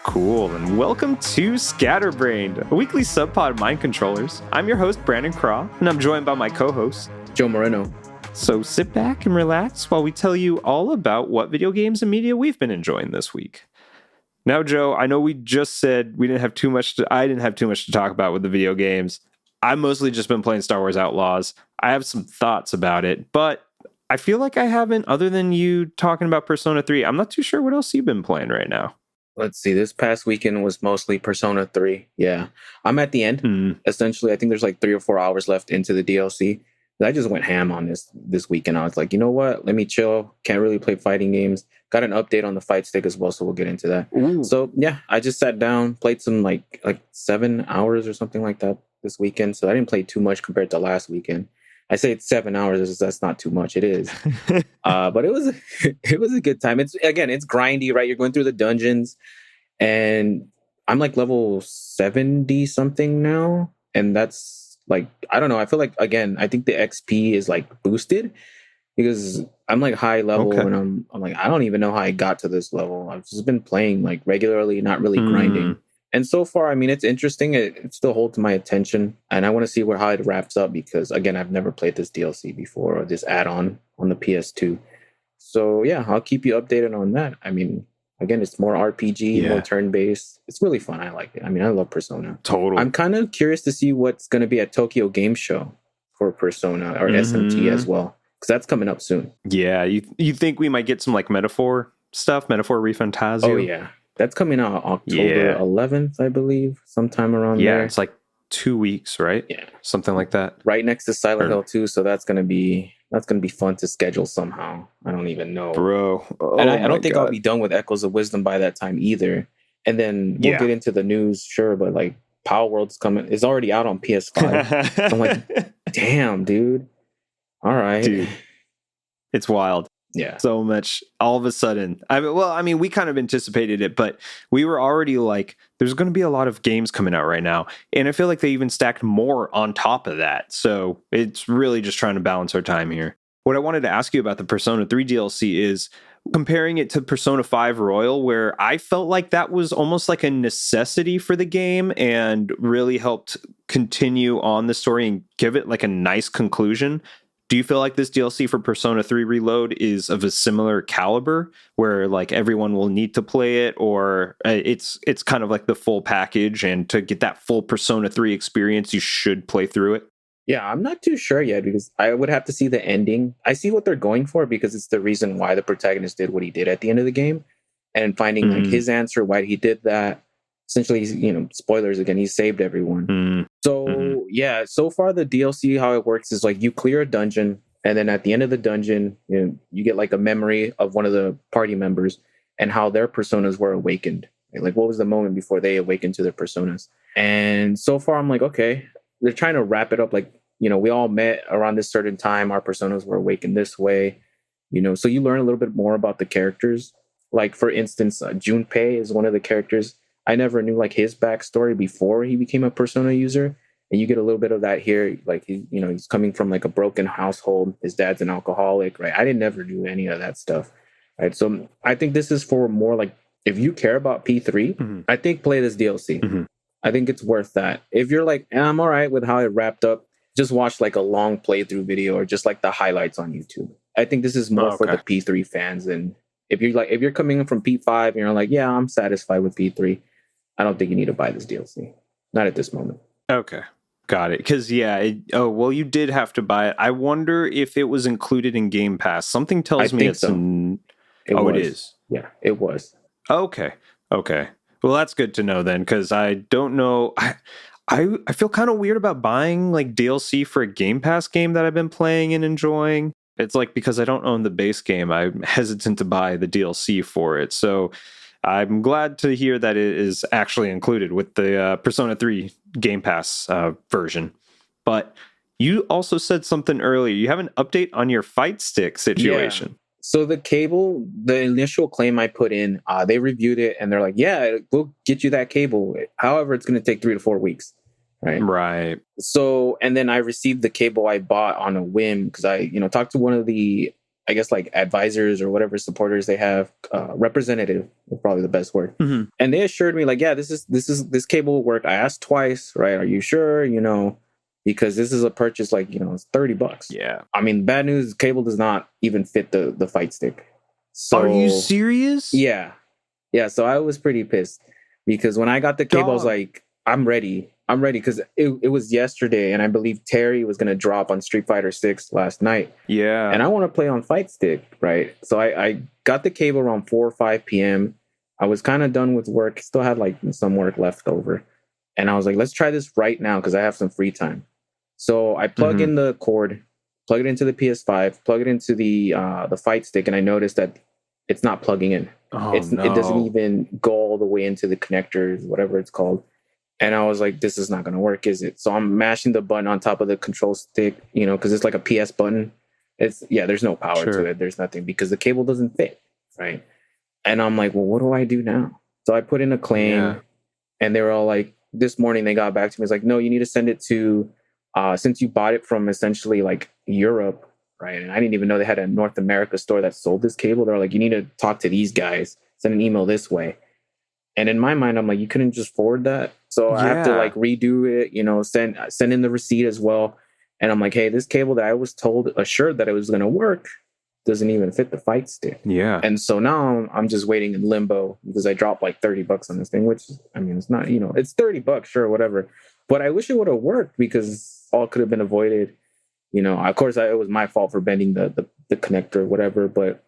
Cool, and welcome to Scatterbrained, a weekly subpod of mind controllers. I'm your host, Brandon Craw, and I'm joined by my co-host, Joe Moreno. So sit back and relax while we tell you all about what video games and media we've been enjoying this week. Now, Joe, I know we just said I didn't have too much to talk about with the video games. I've mostly just been playing Star Wars Outlaws. I have some thoughts about it, but I feel like I haven't, other than you talking about Persona 3. I'm not too sure what else you've been playing right now. Let's see. This past weekend was mostly Persona 3. Yeah. I'm at the end. Essentially, I think there's like 3 or 4 hours left into the DLC. I just went ham on this weekend. I was like, you know what? Let me chill. Can't really play fighting games. Got an update on the fight stick as well, so we'll get into that. Ooh. So yeah, I just sat down, played some like 7 hours or something like that this weekend. So I didn't play too much compared to last weekend. I say it's 7 hours. That's not too much. It is, but it was a good time. It's grindy, right? You're going through the dungeons, and I'm like level 70 something now, and that's like, I don't know. I feel like, again, I think the XP is like boosted because I'm like high level, and I'm like, I don't even know how I got to this level. I've just been playing like regularly, not really grinding. And so far, I mean, it's interesting. It still holds my attention, and I want to see how it wraps up because, again, I've never played this DLC before or this add-on on the PS2. So yeah, I'll keep you updated on that. I mean, again, it's more RPG, more turn-based. It's really fun. I like it. I mean, I love Persona. Totally. I'm kind of curious to see what's going to be at Tokyo Game Show for Persona or SMT as well, because that's coming up soon. Yeah, you think we might get some like Metaphor stuff, Metaphor Refantasio? Oh yeah. That's coming out October 11th, I believe, sometime around there. Yeah, it's like 2 weeks, right? Yeah. Something like that. Right next to Silent Hill 2, so that's gonna be fun to schedule somehow. I don't even know. Bro. And I don't think I'll be done with Echoes of Wisdom by that time either. And then we'll get into the news, sure, but like Power World's coming. It's already out on PS5. I'm like, damn, dude. All right. Dude. It's wild. Yeah. So much all of a sudden. We kind of anticipated it, but we were already like, there's going to be a lot of games coming out right now. And I feel like they even stacked more on top of that. So it's really just trying to balance our time here. What I wanted to ask you about the Persona 3 DLC is comparing it to Persona 5 Royal, where I felt like that was almost like a necessity for the game and really helped continue on the story and give it like a nice conclusion. Do you feel like this DLC for Persona 3 Reload is of a similar caliber where like everyone will need to play it, or it's kind of like the full package, and to get that full Persona 3 experience, you should play through it? Yeah, I'm not too sure yet because I would have to see the ending. I see what they're going for because it's the reason why the protagonist did what he did at the end of the game, and finding like his answer, why he did that. Essentially, spoilers again, he saved everyone. So yeah, so far the DLC, how it works is like you clear a dungeon, and then at the end of the dungeon, you get like a memory of one of the party members and how their personas were awakened. Like what was the moment before they awakened to their personas? And so far I'm like, okay, they're trying to wrap it up. Like, we all met around this certain time. Our personas were awakened this way, so you learn a little bit more about the characters. Like for instance, Junpei is one of the characters. I never knew like his backstory before he became a Persona user, and you get a little bit of that here. Like he's coming from like a broken household. His dad's an alcoholic, right? I didn't never do any of that stuff, right? So I think this is for more like if you care about P3, I think play this DLC. I think it's worth that. If you're like, I'm all right with how it wrapped up, just watch like a long playthrough video or just like the highlights on YouTube. I think this is more for the P3 fans. And if you're coming in from P5 and you're like, yeah, I'm satisfied with P3. I don't think you need to buy this DLC. Not at this moment. Okay. Got it. Because, you did have to buy it. I wonder if it was included in Game Pass. Something tells me it's... It is? Yeah, it was. Okay. Well, that's good to know then, because I don't know... I feel kind of weird about buying like DLC for a Game Pass game that I've been playing and enjoying. It's like because I don't own the base game, I'm hesitant to buy the DLC for it. So... I'm glad to hear that it is actually included with the Persona 3 Game Pass version. But you also said something earlier. You have an update on your fight stick situation. Yeah. So the cable, the initial claim I put in, they reviewed it and they're like, yeah, we'll get you that cable. However, it's going to take 3 to 4 weeks. Right. So, and then I received the cable I bought on a whim because I, talked to one of the I guess like advisors or whatever supporters they have, representative is probably the best word. Mm-hmm. And they assured me like, yeah, this cable will work. I asked twice, right? Are you sure? Because this is a purchase like, it's $30. Yeah. I mean, bad news, cable does not even fit the fight stick. So are you serious? Yeah. Yeah. So I was pretty pissed because when I got the cable, I was like, I'm ready because it was yesterday, and I believe Terry was going to drop on Street Fighter 6 last night. Yeah. And I want to play on Fight Stick, right? So I got the cable around 4 or 5 p.m. I was kind of done with work, still had like some work left over. And I was like, let's try this right now because I have some free time. So I plug in the cord, plug it into the PS5, plug it into the Fight Stick, and I noticed that it's not plugging in. It doesn't even go all the way into the connectors, whatever it's called. And I was like, this is not going to work, is it? So I'm mashing the button on top of the control stick, because it's like a PS button. There's no power to it. There's nothing because the cable doesn't fit, right? And I'm like, well, what do I do now? So I put in a claim, and they were all like, this morning they got back to me. It's like, no, you need to send it to, since you bought it from essentially like Europe, right? And I didn't even know they had a North America store that sold this cable. They're like, you need to talk to these guys, send an email this way. And in my mind, I'm like, you couldn't just forward that. So I have to like redo it, send in the receipt as well. And I'm like, hey, this cable that I was assured that it was going to work doesn't even fit the fight stick. Yeah. And so now I'm just waiting in limbo because I dropped like $30 on this thing, which I mean, it's not, it's $30, sure, whatever. But I wish it would have worked because all could have been avoided. Of course, it was my fault for bending the connector or whatever, but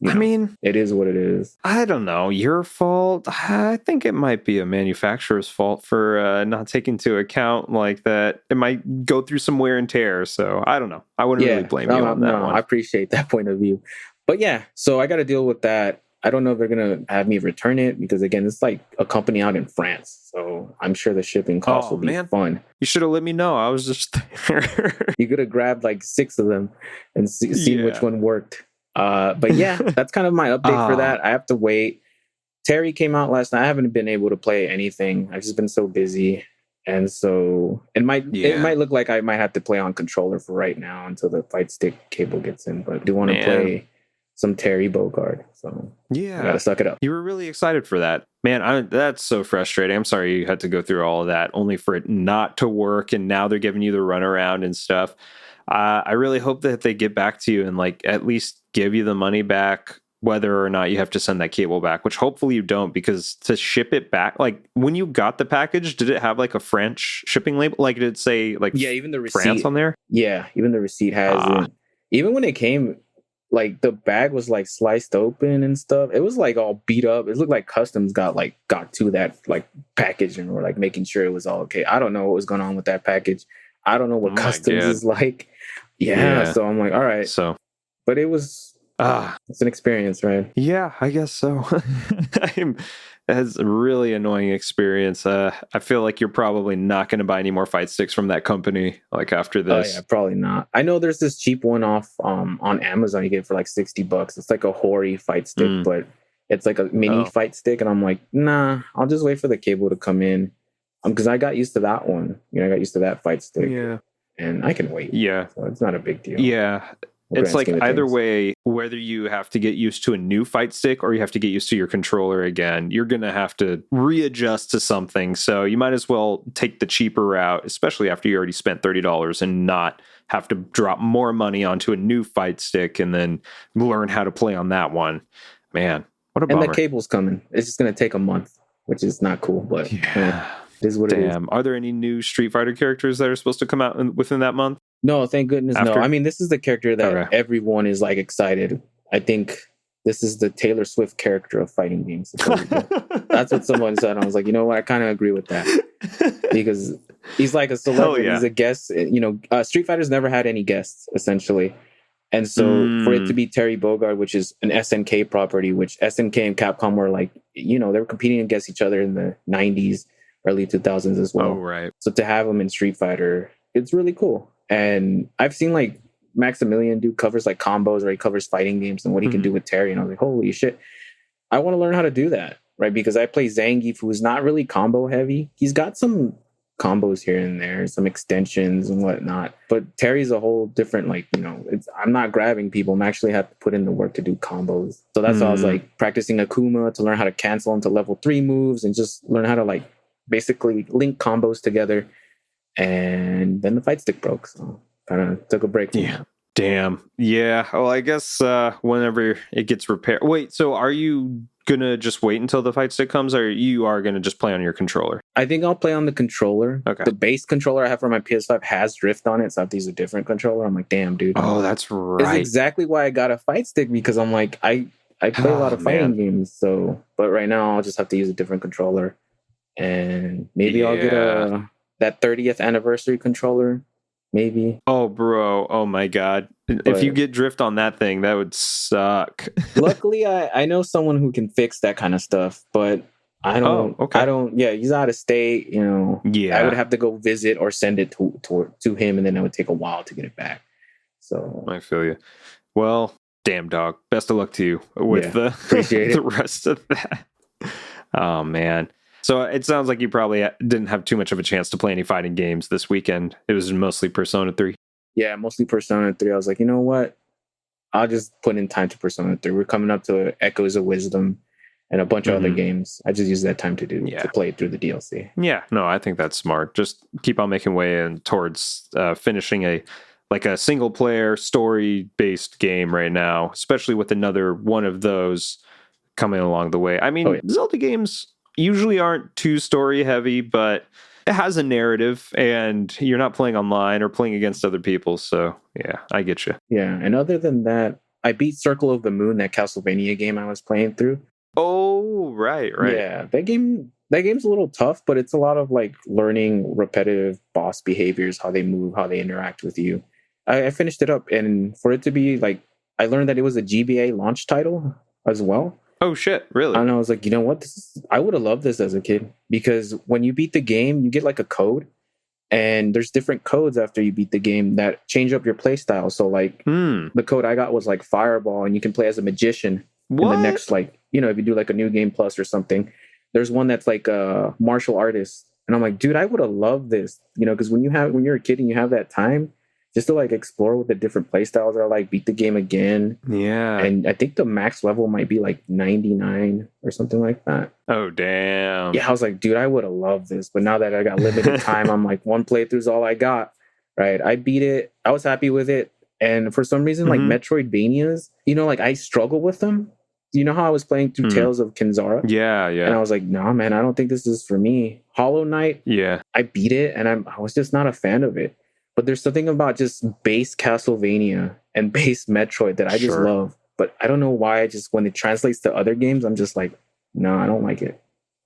I mean, it is what it is. I don't know. Your fault. I think it might be a manufacturer's fault for not taking into account like that. It might go through some wear and tear. So I don't know. I wouldn't really blame you on that one. I appreciate that point of view. But yeah, so I got to deal with that. I don't know if they're going to have me return it because, again, it's like a company out in France. So I'm sure the shipping costs will be fun. You should have let me know. I was just there. You could have grabbed like 6 of them and seen which one worked. But yeah, that's kind of my update for that. I have to wait. Terry came out last night. I haven't been able to play anything. I've just been so busy. And so it might look like I might have to play on controller for right now until the fight stick cable gets in. But I do want to play some Terry Bogard. So I gotta suck it up. You were really excited for that. Man, that's so frustrating. I'm sorry you had to go through all of that only for it not to work. And now they're giving you the runaround and stuff. I really hope that they get back to you and like at least give you the money back, whether or not you have to send that cable back, which hopefully you don't, because to ship it back, like when you got the package, did it have like a French shipping label? Like did it say like even the receipt, France on there? Yeah, even the receipt has it. Even when it came, like the bag was like sliced open and stuff. It was like all beat up. It looked like customs got to that like package and were like making sure it was all okay. I don't know what was going on with that package. I don't know what customs is like. Yeah, so I'm like, all right. So, but it was it's an experience, right? Yeah, I guess so. It's a really annoying experience. I feel like you're probably not going to buy any more fight sticks from that company like after this. Oh yeah, probably not. I know there's this cheap one off on Amazon. You get it for like $60. It's like a Hori fight stick, but it's like a mini fight stick, and I'm like, nah, I'll just wait for the cable to come in. Because I got used to that one. I got used to that fight stick. Yeah. And I can wait. Yeah. So it's not a big deal. Yeah. It's like either way, whether you have to get used to a new fight stick or you have to get used to your controller again, you're going to have to readjust to something. So you might as well take the cheaper route, especially after you already spent $30 and not have to drop more money onto a new fight stick and then learn how to play on that one. Man, what a bummer. And the cable's coming. It's just going to take a month, which is not cool, but is what it is. Are there any new Street Fighter characters that are supposed to come out within that month? No, thank goodness. No, I mean, this is the character that everyone is like excited. I think this is the Taylor Swift character of fighting games. That's what someone said. I was like, you know what? I kind of agree with that because he's like a celebrity. He's a guest. Street Fighter's never had any guests essentially. And so for it to be Terry Bogard, which is an SNK property, which SNK and Capcom were like, they were competing against each other in the 90s, early 2000s as well. Oh, right. So to have him in Street Fighter, it's really cool. And I've seen like Maximilian do covers like combos where he covers fighting games and what he can do with Terry. And I was like, holy shit, I want to learn how to do that, right? Because I play Zangief, who is not really combo heavy. He's got some combos here and there, some extensions and whatnot. But Terry's a whole different, like, I'm not grabbing people. I'm actually have to put in the work to do combos. So that's why I was like practicing Akuma to learn how to cancel into level 3 moves and just learn how to like basically link combos together. And then the fight stick broke. So kind of took a break from that. Damn. Yeah. Well, I guess whenever it gets repaired. Wait, so are you gonna just wait until the fight stick comes, or you are gonna just play on your controller? I think I'll play on the controller. Okay. The base controller I have for my PS5 has drift on it, so I have to use a different controller. I'm like, damn, dude. Oh, that's right. It's exactly why I got a fight stick, because I'm like, I play a lot of fighting games, so but right now I'll just have to use a different controller. And maybe I'll get that 30th anniversary controller. Maybe. Oh, bro. Oh, my God. If you get drift on that thing, that would suck. Luckily, I know someone who can fix that kind of stuff, but I don't. Oh, okay. I don't. Yeah, he's out of state. Yeah. I would have to go visit or send it to him, and then it would take a while to get it back. So I feel you. Well, damn, dog. Best of luck to you with the rest of that. Oh, man. So it sounds like you probably didn't have too much of a chance to play any fighting games this weekend. It was mostly Persona 3. Yeah, mostly Persona 3. I was like, you know what? I'll just put in time to Persona 3. We're coming up to Echoes of Wisdom and a bunch of other games. I just use that time to play it through the DLC. Yeah, no, I think that's smart. Just keep on making way towards finishing a single player story based game right now, especially with another one of those coming along the way. I mean, Zelda games usually aren't too story heavy, but it has a narrative and you're not playing online or playing against other people. So yeah, I get you. Yeah. And other than that, I beat Circle of the Moon, that Castlevania game I was playing through. Oh, right. Yeah. That game's a little tough, but it's a lot of like learning repetitive boss behaviors, how they move, how they interact with you. I finished it up, and for it to be like, I learned that it was a GBA launch title as well. Oh shit, really? And I was like, you know what? I would have loved this as a kid, because when you beat the game, you get like a code, and there's different codes after you beat the game that change up your play style. So like the code I got was like Fireball, and you can play as a magician in the next, like, if you do like a new game plus or something. There's one that's like a martial artist. And I'm like, dude, I would have loved this, because when you're a kid and you have that time just to like explore what the different play styles are like, beat the game again. Yeah. And I think the max level might be like 99 or something like that. Oh, damn. Yeah, I was like, dude, I would have loved this. But now that I got limited time, I'm like, one playthrough is all I got. Right. I beat it. I was happy with it. And for some reason, like Metroidvanias, like I struggle with them. You know how I was playing through Tales of Kinzara? Yeah. And I was like, nah, man, I don't think this is for me. Hollow Knight. Yeah. I beat it, and I was just not a fan of it. But there's something about just base Castlevania and base Metroid that I just love. But I don't know why. When it translates to other games, I'm just like, no, I don't like it.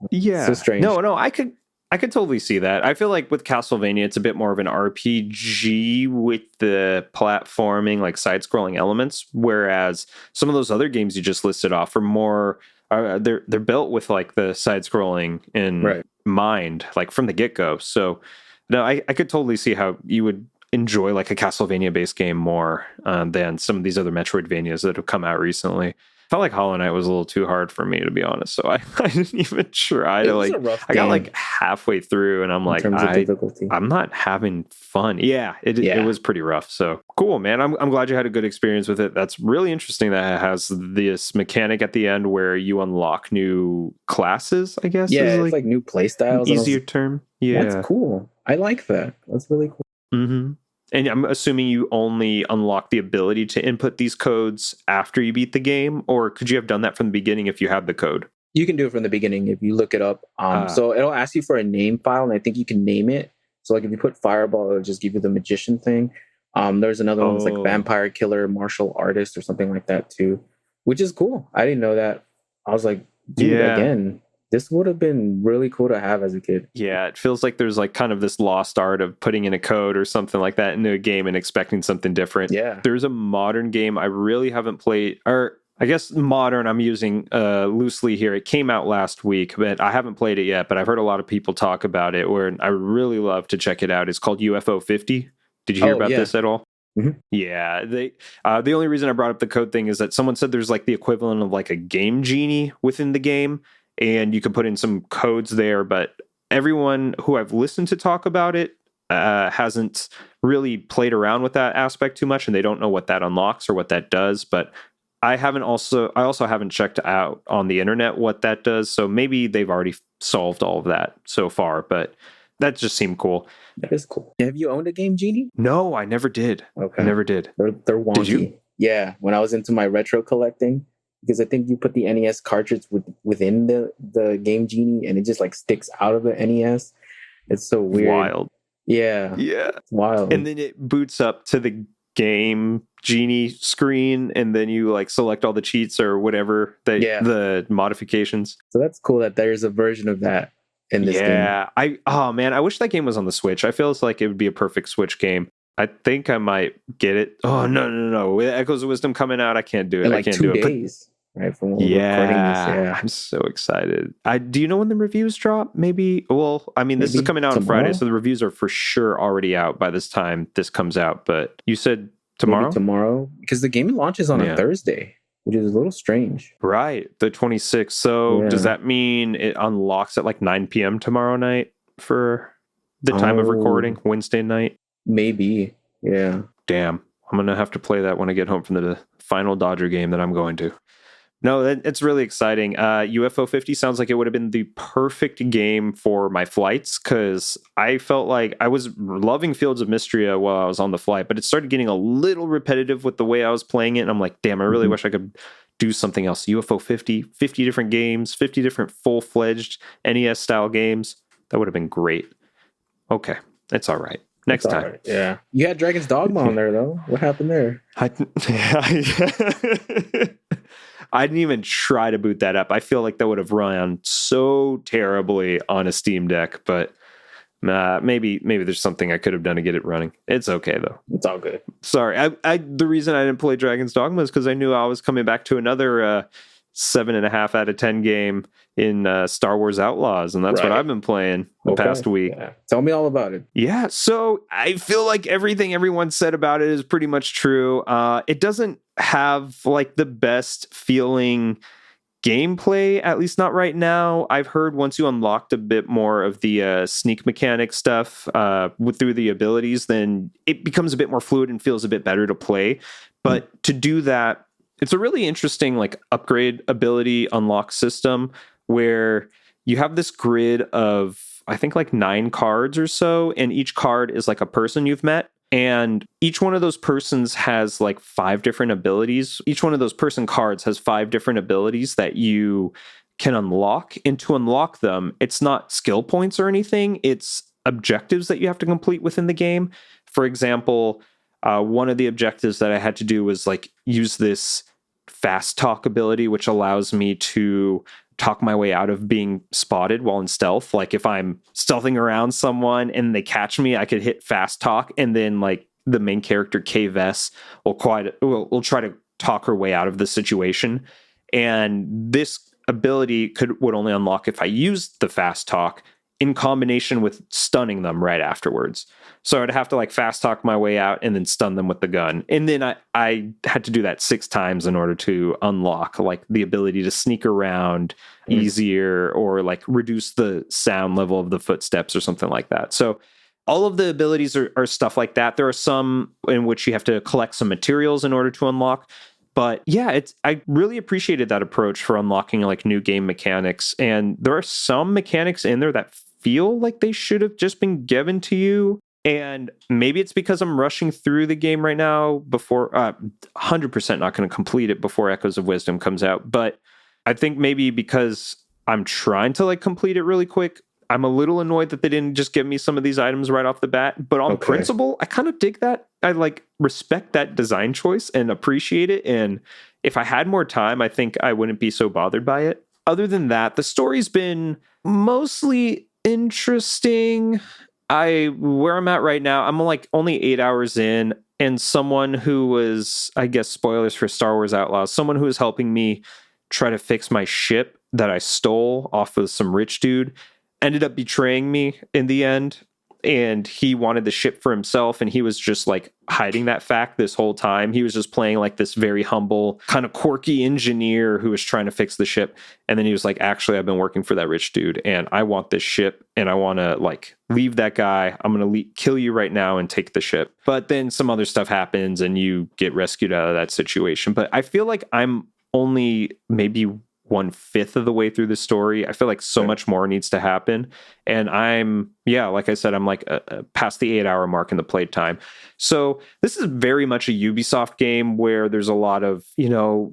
Yeah. So strange. No, I could totally see that. I feel like with Castlevania, it's a bit more of an RPG with the platforming, like side-scrolling elements, whereas some of those other games you just listed off are more. They're built with like the side-scrolling in mind, like from the get-go. So no, I could totally see how you would enjoy like a Castlevania-based game more than some of these other Metroidvanias that have come out recently. I felt like Hollow Knight was a little too hard for me, to be honest. So I didn't even try to like. I got like halfway through, and I'm like, I'm not having fun. Yeah, it was pretty rough. So cool, man. I'm glad you had a good experience with it. That's really interesting that it has this mechanic at the end where you unlock new classes, I guess. Yeah, it's like new play styles. Easier term. Yeah, that's cool. I like that. That's really cool. Mm-hmm. And I'm assuming you only unlock the ability to input these codes after you beat the game, or could you have done that from the beginning if you have the code? You can do it from the beginning if you look it up. So it'll ask you for a name file, and I think you can name it. So like if you put Fireball, it'll just give you the magician thing. There's another one that's like Vampire Killer, Martial Artist, or something like that too, which is cool. I didn't know that. I was like, dude, again, this would have been really cool to have as a kid. Yeah, it feels like there's like kind of this lost art of putting in a code or something like that into a game and expecting something different. Yeah. There's a modern game I really haven't played, or I guess modern I'm using loosely here. It came out last week, but I haven't played it yet, but I've heard a lot of people talk about it, where I really love to check it out. It's called UFO 50. Did you hear about this at all? Mm-hmm. Yeah, the only reason I brought up the code thing is that someone said there's like the equivalent of like a game genie within the game, and you can put in some codes there, but everyone who I've listened to talk about it hasn't really played around with that aspect too much, and they don't know what that unlocks or what that does. But I also haven't checked out on the internet what that does. So maybe they've already solved all of that so far, but that just seemed cool. That is cool. Have you owned a Game Genie? No, I never did. Okay. I never did. They're wonky. Did you? Yeah. When I was into my retro collecting, because I think you put the NES cartridge within the Game Genie and it just like sticks out of the NES. It's so weird. Wild. Yeah. Yeah. It's wild. And then it boots up to the Game Genie screen, and then you like select all the cheats or whatever the modifications. So that's cool that there's a version of that in this game. Yeah. I wish that game was on the Switch. I feel like it would be a perfect Switch game. I think I might get it. Oh, no. With Echoes of Wisdom coming out, I can't do it. In like I can't 2 do it. days, right? From when we're recording this. Yeah. I'm so excited. Do you know when the reviews drop? Maybe. Well, I mean, this is coming out on Friday, so the reviews are for sure already out by this time this comes out. But you said tomorrow? Maybe tomorrow, because the game launches on a Thursday, which is a little strange. Right, the 26th. So does that mean it unlocks at like 9 p.m. tomorrow night for the time of recording, Wednesday night? Maybe, yeah. Damn, I'm going to have to play that when I get home from the final Dodger game that I'm going to. No, it's really exciting. UFO 50 sounds like it would have been the perfect game for my flights, because I felt like I was loving Fields of Mystria while I was on the flight, but it started getting a little repetitive with the way I was playing it. And I'm like, damn, I really wish I could do something else. UFO 50 different games, 50 different full-fledged NES style games. That would have been great. Okay, it's all right. Next time. Right. Yeah. You had Dragon's Dogma on there, though. What happened there? I didn't even try to boot that up. I feel like that would have run so terribly on a Steam Deck, but maybe there's something I could have done to get it running. It's okay, though. It's all good. Sorry. The reason I didn't play Dragon's Dogma is because I knew I was coming back to another 7.5 out of 10 game in Star Wars Outlaws, and that's what I've been playing the past week. Yeah. Tell me all about it. Yeah, so I feel like everything everyone said about it is pretty much true. It doesn't have like the best feeling gameplay, at least not right now. I've heard once you unlocked a bit more of the sneak mechanic stuff through the abilities, then it becomes a bit more fluid and feels a bit better to play. But to do that, it's a really interesting like upgrade ability unlock system where you have this grid of, I think, like 9 cards or so, and each card is like a person you've met. And each one of those persons has like 5 different abilities. Each one of those person cards has 5 different abilities that you can unlock. And to unlock them, it's not skill points or anything. It's objectives that you have to complete within the game. For example, one of the objectives that I had to do was like use this fast talk ability, which allows me to talk my way out of being spotted while in stealth. Like if I'm stealthing around someone and they catch me, I could hit fast talk, and then like the main character Kay Vess will try to talk her way out of the situation. And this ability would only unlock if I used the fast talk in combination with stunning them right afterwards. So I'd have to like fast talk my way out and then stun them with the gun. And then I had to do that 6 times in order to unlock like the ability to sneak around easier, or like reduce the sound level of the footsteps or something like that. So all of the abilities are stuff like that. There are some in which you have to collect some materials in order to unlock. But yeah, I really appreciated that approach for unlocking like new game mechanics. And there are some mechanics in there that feel like they should have just been given to you. And maybe it's because I'm rushing through the game right now before 100% not going to complete it before Echoes of Wisdom comes out. But I think maybe because I'm trying to like complete it really quick, I'm a little annoyed that they didn't just give me some of these items right off the bat. But on principle, I kind of dig that. I like respect that design choice and appreciate it. And if I had more time, I think I wouldn't be so bothered by it. Other than that, the story's been mostly interesting. Where I'm at right now, I'm like only 8 hours in, and someone who was, I guess, spoilers for Star Wars Outlaws, someone who was helping me try to fix my ship that I stole off of some rich dude ended up betraying me in the end. and he wanted the ship for himself, and he was just like hiding that fact this whole time. He was just playing like this very humble, kind of quirky engineer who was trying to fix the ship. And then he was like, actually, I've been working for that rich dude, and I want this ship, and I want to like leave that guy. I'm going to kill you right now and take the ship. But then some other stuff happens and you get rescued out of that situation. But I feel like I'm only maybe 1/5 of the way through the story. I feel like so much more needs to happen. And like I said, I'm like past the 8-hour mark in the playtime. So this is very much a Ubisoft game where there's a lot of,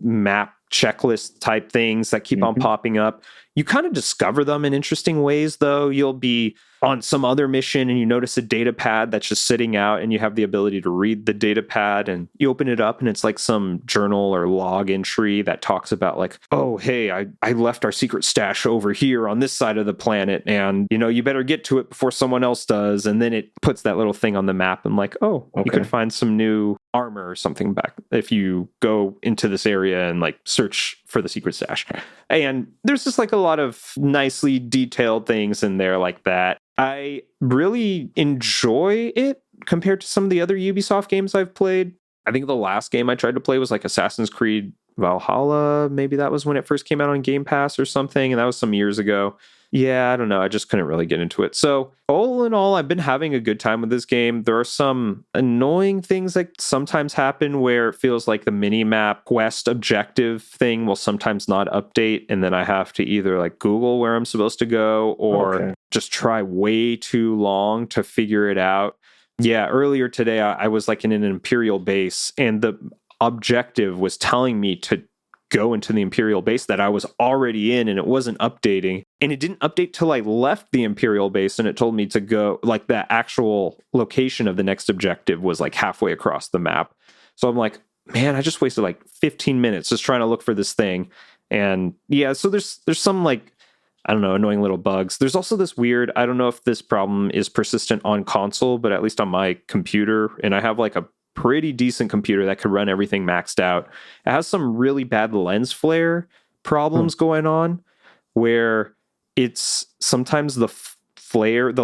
map checklist type things that keep on popping up. You kind of discover them in interesting ways, though. You'll be on some other mission and you notice a data pad that's just sitting out, and you have the ability to read the data pad, and you open it up and it's like some journal or log entry that talks about like, oh, hey, I left our secret stash over here on this side of the planet, and you better get to it before someone else does. And then it puts that little thing on the map and like, oh, you could find some new armor or something back if you go into this area and like search for the secret stash. And there's just like a lot of nicely detailed things in there like that. I really enjoy it compared to some of the other Ubisoft games I've played. I think the last game I tried to play was like Assassin's Creed Valhalla. Maybe that was when it first came out on Game Pass or something, and that was some years ago. Yeah, I don't know. I just couldn't really get into it. So all in all, I've been having a good time with this game. There are some annoying things that sometimes happen where it feels like the mini-map quest objective thing will sometimes not update. And then I have to either like Google where I'm supposed to go or just try way too long to figure it out. Yeah, earlier today, I was like in an Imperial base, and the objective was telling me to go into the Imperial base that I was already in, and it wasn't updating. And it didn't update till I left the Imperial base, and it told me to go, like the actual location of the next objective was like halfway across the map. So I'm like, man, I just wasted like 15 minutes just trying to look for this thing. And yeah, so there's some like, I don't know, annoying little bugs. There's also this weird, I don't know if this problem is persistent on console, but at least on my computer, and I have like a pretty decent computer that could run everything maxed out. It has some really bad lens flare problems going on, where it's sometimes the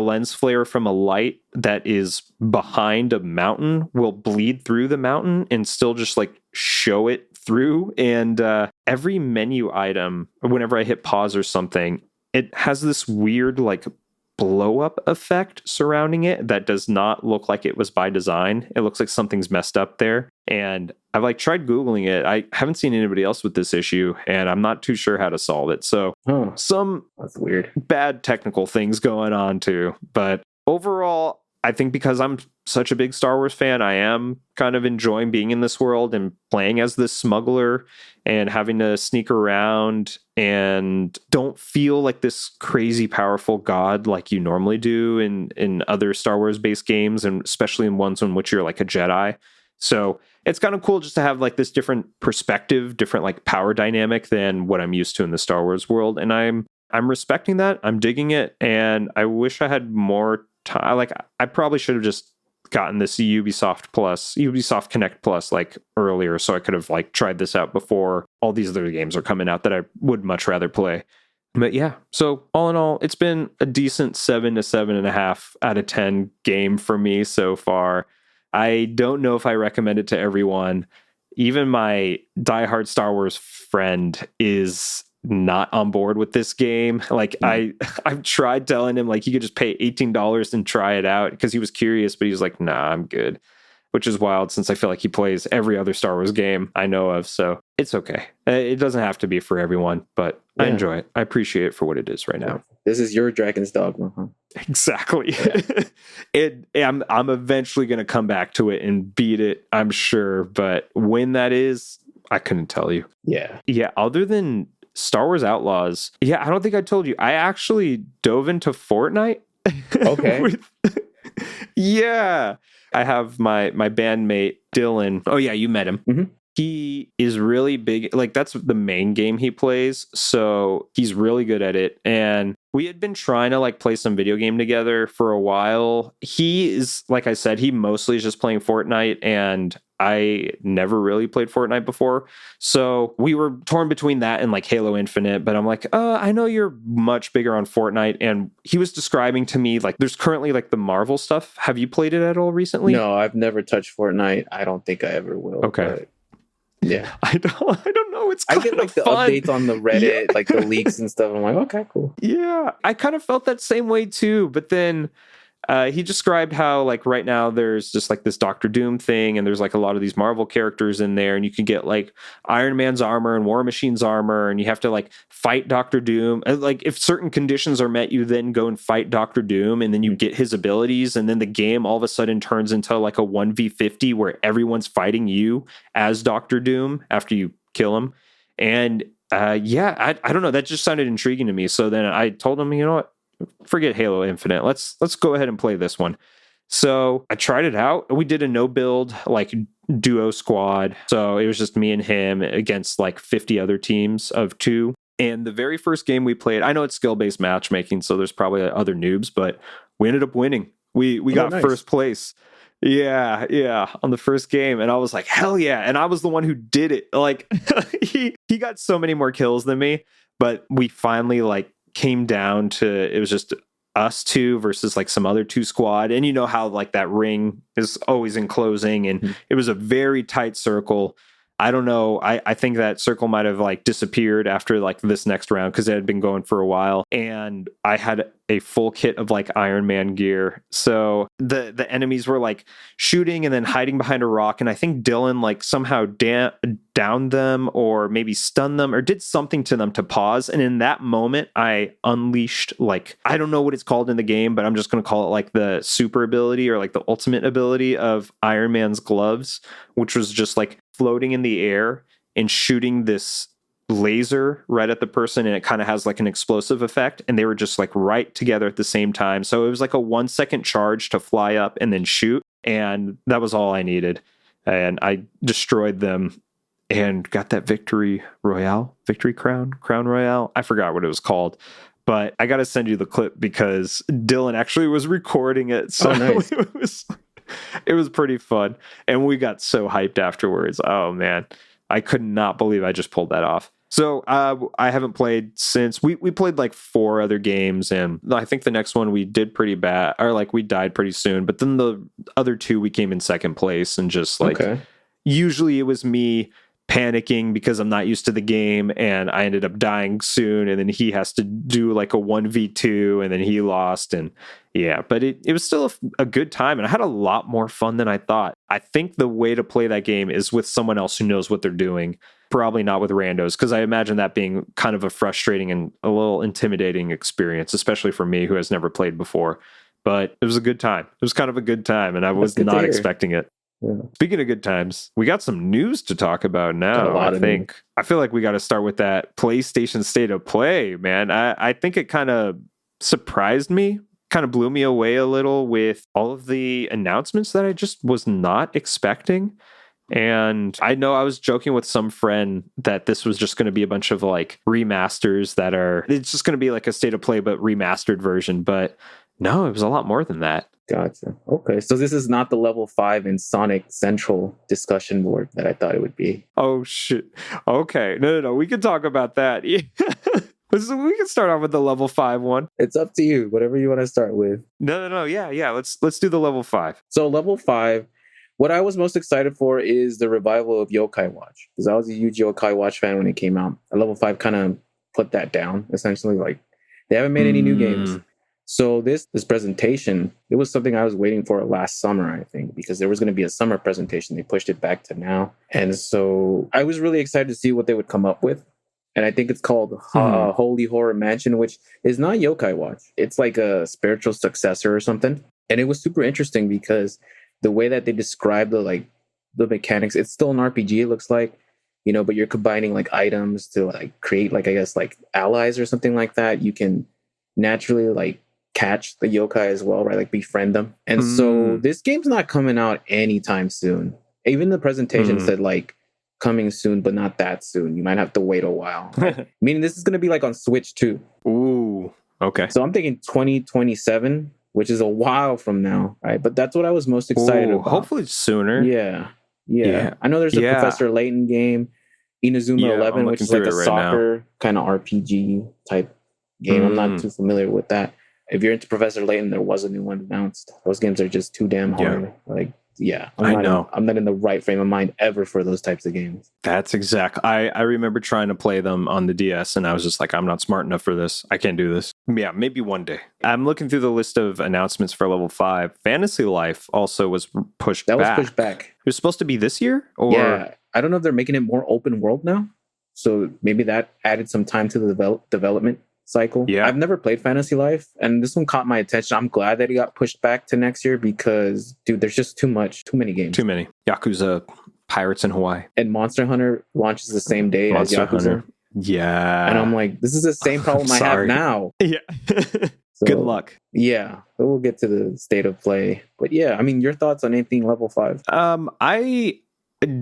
lens flare from a light that is behind a mountain will bleed through the mountain and still just like show it through. And every menu item, whenever I hit pause or something, it has this weird like blow up effect surrounding it that does not look like it was by design. It looks like something's messed up there. And I've like tried Googling it. I haven't seen anybody else with this issue, and I'm not too sure how to solve it. So some that's weird, bad technical things going on too. But overall, I think because I'm such a big Star Wars fan, I am kind of enjoying being in this world and playing as this smuggler and having to sneak around, and don't feel like this crazy powerful god like you normally do in other Star Wars based games, and especially in ones in which you're like a Jedi. So it's kind of cool just to have like this different perspective, different like power dynamic than what I'm used to in the Star Wars world. And I'm respecting that. I'm digging it. And I wish I had more time. Like I probably should have just gotten this Ubisoft Connect Plus like earlier, so I could have like tried this out before all these other games are coming out that I would much rather play. But yeah, so all in all, it's been a decent 7 to 7.5 out of 10 game for me so far. I don't know if I recommend it to everyone. Even my diehard Star Wars friend is not on board with this game. Like I've tried telling him like he could just pay $18 and try it out because he was curious, but he was like, nah, I'm good. Which is wild since I feel like he plays every other Star Wars game I know of. So it's okay. It doesn't have to be for everyone, but I enjoy it. I appreciate it for what it is right now. This is your Dragon's Dogma, huh? Exactly. Yeah. I'm eventually going to come back to it and beat it, I'm sure. But when that is, I couldn't tell you. Yeah. Other than Star Wars Outlaws, I don't think I told you. I actually dove into Fortnite. Okay. Yeah. I have my bandmate, Dylan. Oh, yeah, you met him. Mm-hmm. He is really big. Like, that's the main game he plays. So he's really good at it. And we had been trying to like play some video game together for a while. He is, like I said, he mostly is just playing Fortnite. And I never really played Fortnite before. So we were torn between that and like Halo Infinite, but I'm like, I know you're much bigger on Fortnite. And he was describing to me like there's currently like the Marvel stuff. Have you played it at all recently? No, I've never touched Fortnite. I don't think I ever will. Okay. But yeah. I don't know. It's I kind get like of the fun. updates on the Reddit, like the leaks and stuff. I'm like, okay, cool. Yeah, I kind of felt that same way too. But then he described how like right now there's just like this Doctor Doom thing, and there's like a lot of these Marvel characters in there, and you can get like Iron Man's armor and War Machine's armor, and you have to like fight Doctor Doom. And, like if certain conditions are met, you then go and fight Doctor Doom, and then you get his abilities, and then the game all of a sudden turns into like a 1v50 where everyone's fighting you as Doctor Doom after you kill him. And I don't know. That just sounded intriguing to me. So then I told him, you know what? Forget Halo Infinite. Let's go ahead and play this one. So I tried it out. We did a no build like duo squad. So it was just me and him against like 50 other teams of 2. And the very first game we played, I know it's skill-based matchmaking, so there's probably other noobs, but we ended up winning. We got nice. first place. Yeah, on the first game. And I was like, hell yeah. And I was the one who did it. Like he got so many more kills than me, but we finally like came down to, it was just us 2 versus like some other 2 squad. And you know how like that ring is always enclosing, and it was a very tight circle. I don't know. I think that circle might have like disappeared after like this next round because it had been going for a while. And I had a full kit of like Iron Man gear. So the enemies were like shooting and then hiding behind a rock. And I think Dylan like somehow downed them or maybe stunned them or did something to them to pause. And in that moment, I unleashed like, I don't know what it's called in the game, but I'm just going to call it like the super ability or like the ultimate ability of Iron Man's gloves, which was just like floating in the air and shooting this laser right at the person, and it kind of has like an explosive effect, and they were just like right together at the same time. So it was like a 1-second charge to fly up and then shoot, and that was all I needed, and I destroyed them and got that victory crown royale. I forgot what it was called, but I gotta send you the clip because Dylan actually was recording it, so nice. it was pretty fun. And we got so hyped afterwards. Oh man, I could not believe I just pulled that off. So I haven't played since we played like 4 other games, and I think the next one we did pretty bad, or like we died pretty soon. But then the other 2 we came in second place, and just like usually it was me panicking because I'm not used to the game, and I ended up dying soon, and then he has to do like a 1v2, and then he lost. And yeah, but it was still a good time, and I had a lot more fun than I thought. I think the way to play that game is with someone else who knows what they're doing, probably not with randos, because I imagine that being kind of a frustrating and a little intimidating experience, especially for me who has never played before. But it was a good time. It was kind of a good time, and I was not expecting it. Yeah. Speaking of good times, we got some news to talk about now. I feel like we got to start with that PlayStation State of Play, man. I think it kind of surprised me, kind of blew me away a little with all of the announcements that I just was not expecting. And I know I was joking with some friend that this was just going to be a bunch of like remasters it's just going to be like a State of Play, but remastered version. But no, it was a lot more than that. Gotcha. Okay. So this is not the level 5 in Sonic Central discussion board that I thought it would be. Oh, shit. Okay. No. We can talk about that. Yeah. So we can start off with the level 5 one. It's up to you. Whatever you want to start with. No. Yeah. Let's do the level 5. So level 5, what I was most excited for is the revival of Yokai Watch, because I was a huge Yokai Watch fan when it came out. And level 5 kind of put that down, essentially. Like, they haven't made any new games. So this presentation, it was something I was waiting for last summer, I think, because there was going to be a summer presentation. They pushed it back to now. And so I was really excited to see what they would come up with. And I think it's called Holy Horror Mansion, which is not Yokai Watch. It's like a spiritual successor or something. And it was super interesting because the way that they describe the mechanics, it's still an RPG, it looks like, but you're combining like items to like create like, I guess, like allies or something like that. You can naturally like catch the yokai as well, right? Like befriend them. And so this game's not coming out anytime soon. Even the presentation said like coming soon, but not that soon. You might have to wait a while. Right? Meaning this is going to be like on Switch too. Ooh, okay. So I'm thinking 2027, which is a while from now, right? But that's what I was most excited about. Hopefully sooner. Yeah. Yeah. I know there's a Professor Layton game, Inazuma 11, which is like a soccer kind of RPG type game. I'm not too familiar with that. If you're into Professor Layton, there was a new one announced. Those games are just too damn hard. Like, I'm not in the right frame of mind ever for those types of games. That's exactly. I remember trying to play them on the DS, and I was just like, I'm not smart enough for this. I can't do this. Yeah, maybe one day. I'm looking through the list of announcements for level 5. Fantasy Life also was pushed back. That was pushed back. It was supposed to be this year? Or... Yeah, I don't know if they're making it more open world now. So maybe that added some time to the development cycle. Yeah. I've never played Fantasy Life, and this one caught my attention. I'm glad that it got pushed back to next year because, dude, there's just too many games. Too many. Yakuza, Pirates in Hawaii. And Monster Hunter launches the same day as Yakuza. Hunter. Yeah. And I'm like, this is the same problem I have now. Yeah. So, good luck. Yeah. So we'll get to the state of play. But yeah, I mean, your thoughts on anything level 5? I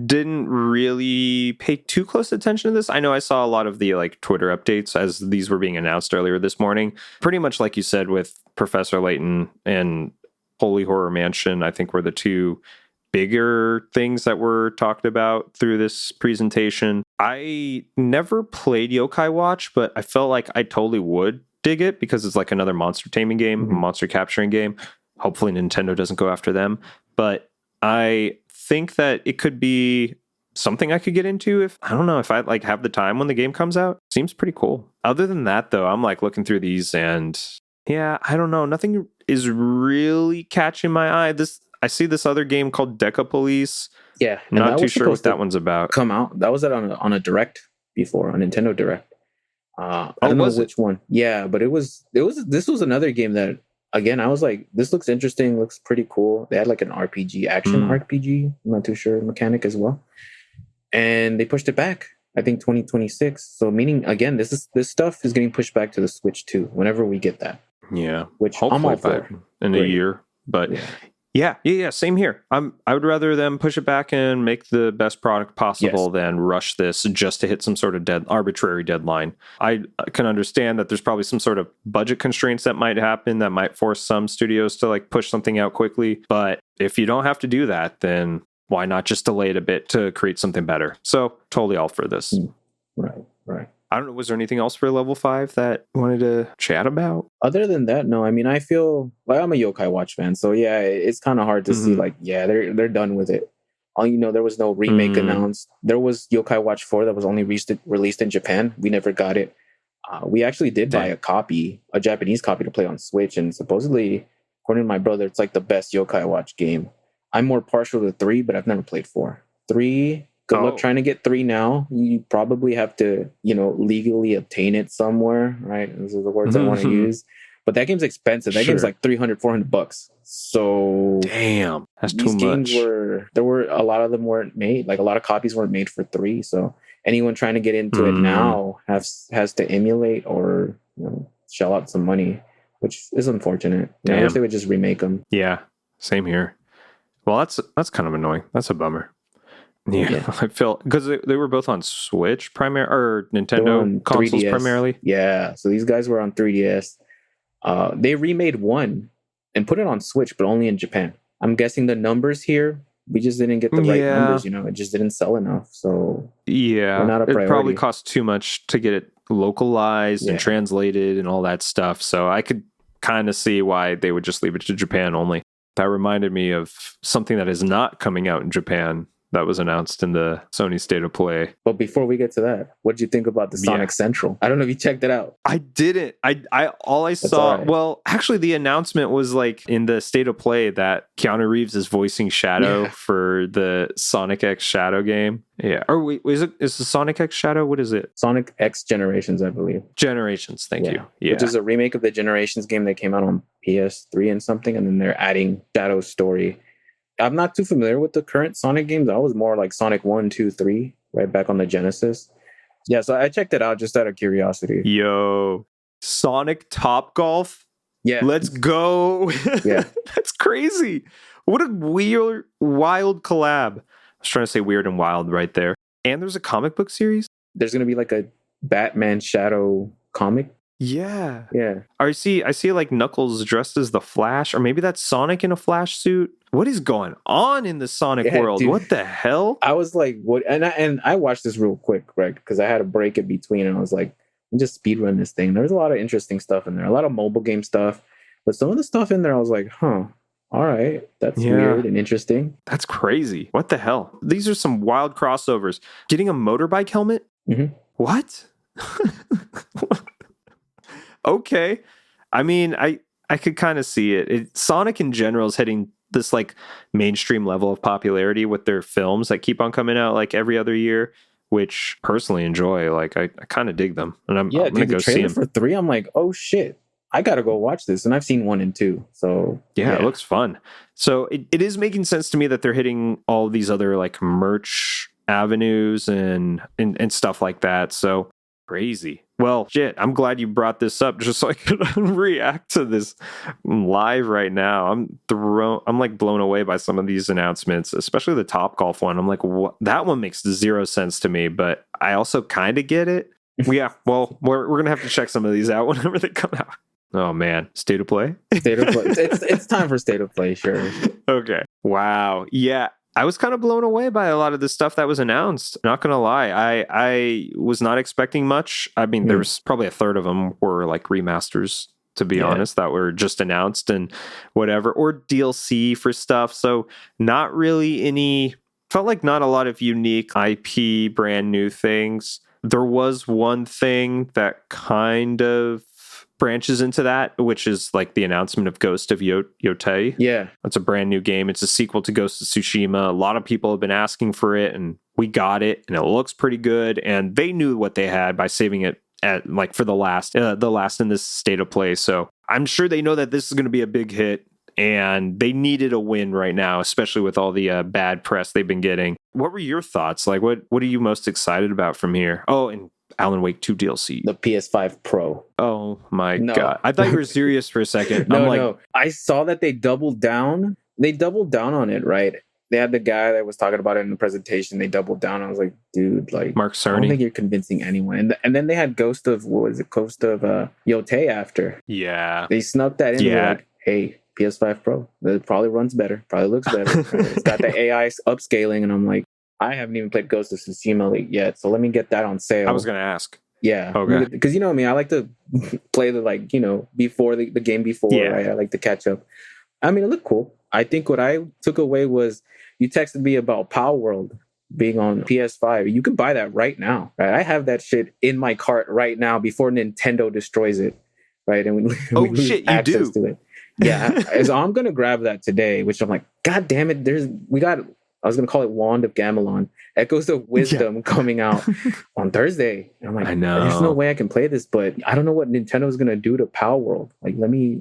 didn't really pay too close attention to this. I know I saw a lot of the like Twitter updates as these were being announced earlier this morning. Pretty much like you said with Professor Layton and Holy Horror Mansion, I think were the two bigger things that were talked about through this presentation. I never played Yokai Watch, but I felt like I totally would dig it because it's like another monster taming game, monster capturing game. Hopefully Nintendo doesn't go after them. But I think that it could be something I could get into if I like have the time when the game comes out. Seems pretty cool. Other than that though, I'm like looking through these and yeah, I don't know. Nothing is really catching my eye. I see this other game called Deca Police. Yeah. Not too sure what that one's about. Come out. That was on a Direct before, on Nintendo Direct. I don't know which one. Yeah, but this was another game that, again, I was like, this looks interesting, looks pretty cool. They had like an RPG, action RPG, I'm not too sure, mechanic as well. And they pushed it back, I think 2026. So meaning, again, this stuff is getting pushed back to the Switch too, whenever we get that. Yeah. Which hopefully I'm all for. In a year. But yeah, same here. I would rather them push it back and make the best product possible than rush this just to hit some sort of arbitrary deadline. I can understand that there's probably some sort of budget constraints that might happen that might force some studios to like push something out quickly. But if you don't have to do that, then why not just delay it a bit to create something better? So totally all for this. Right. I don't know. Was there anything else for level 5 that you wanted to chat about? Other than that, no. I mean, I feel like I'm a Yokai Watch fan, so yeah, it's kind of hard to see. Like, yeah, they're done with it. There was no remake announced. There was Yokai Watch 4 that was only released in Japan. We never got it. We actually did buy a Japanese copy to play on Switch, and supposedly, according to my brother, it's like the best Yokai Watch game. I'm more partial to 3, but I've never played 4. 3. Good luck trying to get 3 now. You probably have to, legally obtain it somewhere, right? Those are the words I want to use. But that game's expensive. That game's like $300-$400. So damn, that's too much. Games there were a lot of them weren't made. Like a lot of copies weren't made for 3. So anyone trying to get into it now has to emulate or shell out some money, which is unfortunate. I wish they would just remake them. Yeah, same here. Well, that's kind of annoying. That's a bummer. Yeah, I feel because they were both on Switch or Nintendo consoles 3DS. Primarily. Yeah, so these guys were on 3DS. They remade one and put it on Switch, but only in Japan. I'm guessing the numbers here, we just didn't get the right numbers. It just didn't sell enough. So yeah, not a priority. It probably cost too much to get it localized and translated and all that stuff. So I could kind of see why they would just leave it to Japan only. That reminded me of something that is not coming out in Japan that was announced in the Sony State of Play. But before we get to that, what did you think about the Sonic Central? I don't know if you checked it out. I didn't. All I saw, right. Well, actually the announcement was like in the State of Play that Keanu Reeves is voicing Shadow for the Sonic X Shadow game. Yeah. Or wait, is the Sonic X Shadow? What is it? Sonic X Generations, I believe. Generations, thank you. Yeah. Which is a remake of the Generations game that came out on PS3 and something, and then they're adding Shadow's story. I'm not too familiar with the current Sonic games. I was more like Sonic 1, 2, 3, right back on the Genesis. Yeah, so I checked it out just out of curiosity. Yo, Sonic Topgolf? Yeah. Let's go. Yeah. That's crazy. What a weird, wild collab. I was trying to say weird and wild right there. And there's a comic book series? There's going to be like a Batman Shadow comic Yeah. Yeah. I see like Knuckles dressed as the Flash, or maybe that's Sonic in a Flash suit. What is going on in the Sonic Yeah, world? dude. What the hell? I was like, what? And I watched this real quick, right? Because I had a break in between, and I was like, let me just speed run this thing. There's a lot of interesting stuff in there, a lot of mobile game stuff, but some of the stuff in there, I was like, huh, all right, that's Yeah. weird and interesting. That's crazy. What the hell? These are some wild crossovers. Getting a motorbike helmet? Mhm. What? Okay. I mean, I could kind of see it. Sonic in general is hitting this like mainstream level of popularity with their films that keep on coming out like every other year, which personally enjoy. Like I kind of dig them, and I'm gonna Dude, the go see trailer them. for 3, I'm like, oh shit, I gotta go watch this, and I've seen 1 and 2, so Yeah, it looks fun. So it is making sense to me that they're hitting all these other like merch avenues and stuff like that. So crazy. Well, shit, I'm glad you brought this up just so I could react to this live right now. I'm like blown away by some of these announcements, especially the Topgolf one. I'm like, what? That one makes zero sense to me, but I also kind of get it. Yeah, well, we're going to have to check some of these out whenever they come out. Oh man, state of play? State of play. It's time for state of play, sure. Okay. Wow. Yeah. I was kind of blown away by a lot of the stuff that was announced. Not gonna lie, I was not expecting much. I mean, there was probably a third of them were like remasters, to be honest, that were just announced and whatever, or DLC for stuff. So not really any. Felt like not a lot of unique IP, brand new things. There was one thing that kind of branches into that, which is like the announcement of Ghost of Yotei. Yeah. It's a brand new game. It's a sequel to Ghost of Tsushima. A lot of people have been asking for it, and we got it, and it looks pretty good. And they knew what they had by saving it at like for the last in this state of play. So I'm sure they know that this is going to be a big hit, and they needed a win right now, especially with all the bad press they've been getting. What were your thoughts? Like, what are you most excited about from here? Oh, and Alan Wake 2 DLC. The PS5 Pro. Oh my God. I thought you were serious for a second. No. I saw that they doubled down. They doubled down on it, right? They had the guy that was talking about it in the presentation. They doubled down. I was like, dude, like, Mark I don't Cerny. think you're convincing anyone. And then they had Ghost of Yotei after. Yeah. They snuck that in. Yeah. Like, hey, PS5 Pro. It probably runs better. Probably looks better. It's got the AI upscaling. And I'm like, I haven't even played Ghost of Tsushima yet, so let me get that on sale. I was going to ask. Yeah. Okay. Because you know me, I like to play the before the game before, right? I like to catch up. I mean, it looked cool. I think what I took away was you texted me about Power World being on PS5. You can buy that right now, right? I have that shit in my cart right now before Nintendo destroys it, right? And we lose access to it. Yeah. So I'm going to grab that today, which I'm like, God damn it. I was going to call it Wand of Gamelon. Echoes of Wisdom coming out on Thursday. And I'm like, I know. There's no way I can play this, but I don't know what Nintendo's going to do to Power World. Like, let me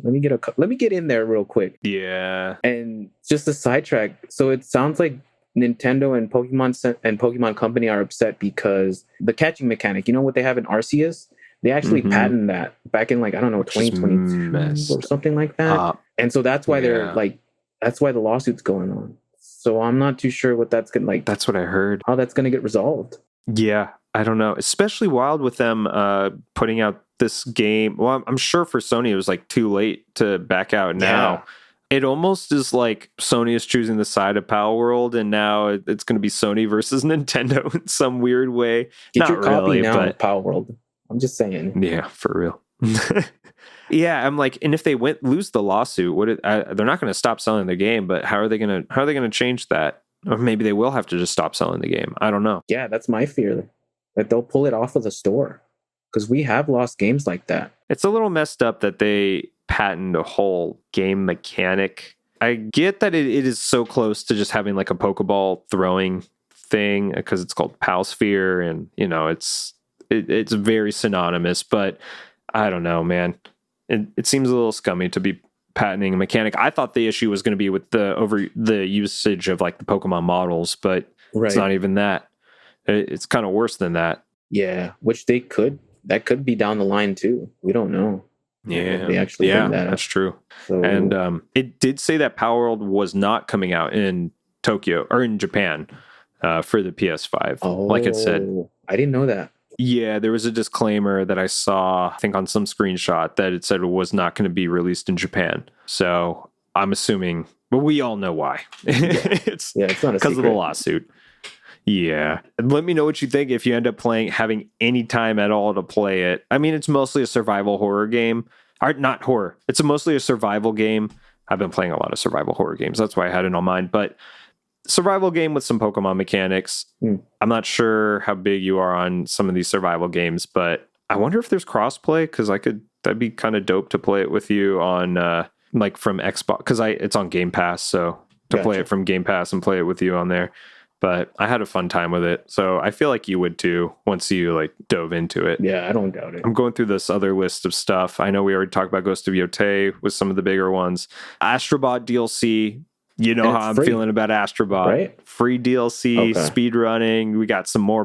get in there real quick. Yeah. And just a sidetrack. So it sounds like Nintendo and Pokemon Company are upset because the catching mechanic, you know what they have in Arceus? They actually patented that back in 2022 or something like that. And so that's why that's why the lawsuit's going on. So I'm not too sure what that's going to That's what I heard. How that's going to get resolved. Yeah, I don't know. Especially wild with them putting out this game. Well, I'm sure for Sony it was like too late to back out now. It almost is like Sony is choosing the side of Power World, and now it's going to be Sony versus Nintendo in some weird way. Get your copy now of Power World. I'm just saying. Yeah, for real. Yeah, I'm like, and if they lose the lawsuit, they're not going to stop selling the game. But how are they going to change that? Or maybe they will have to just stop selling the game. I don't know. Yeah, that's my fear, that they'll pull it off of the store, because we have lost games like that. It's a little messed up that they patent a whole game mechanic. I get that it is so close to just having like a Pokeball throwing thing because it's called Palsphere, and it's very synonymous. But I don't know, man. It seems a little scummy to be patenting a mechanic. I thought the issue was going to be with the usage of like the Pokemon models, but it's not even that. It's kind of worse than that. Yeah, which that could be down the line too. We don't know. Yeah, they actually bring that up. That's true. So, and it did say that Power World was not coming out in Tokyo or in Japan for the PS5. Like it said. I didn't know that. Yeah, there was a disclaimer that I saw, I think on some screenshot, that it said it was not going to be released in Japan. So I'm assuming, but we all know why. It's it's not a because of the secret. lawsuit. Yeah. Let me know what you think if you end up having any time at all to play it. I mean, it's mostly a survival horror game. Or not horror. It's mostly a survival game. I've been playing a lot of survival horror games. That's why I had it on mine. But survival game with some Pokemon mechanics. I'm not sure how big you are on some of these survival games, but I wonder if there's crossplay, because that'd be kind of dope to play it with you on like from Xbox, because it's on Game Pass. So to play it from Game Pass and play it with you on there. But I had a fun time with it. So I feel like you would too once you like dove into it. Yeah, I don't doubt it. I'm going through this other list of stuff. I know we already talked about Ghost of Yotei with some of the bigger ones. Astrobot DLC. You know how I'm feeling about Astrobot. Right? Free DLC, speed running. We got some more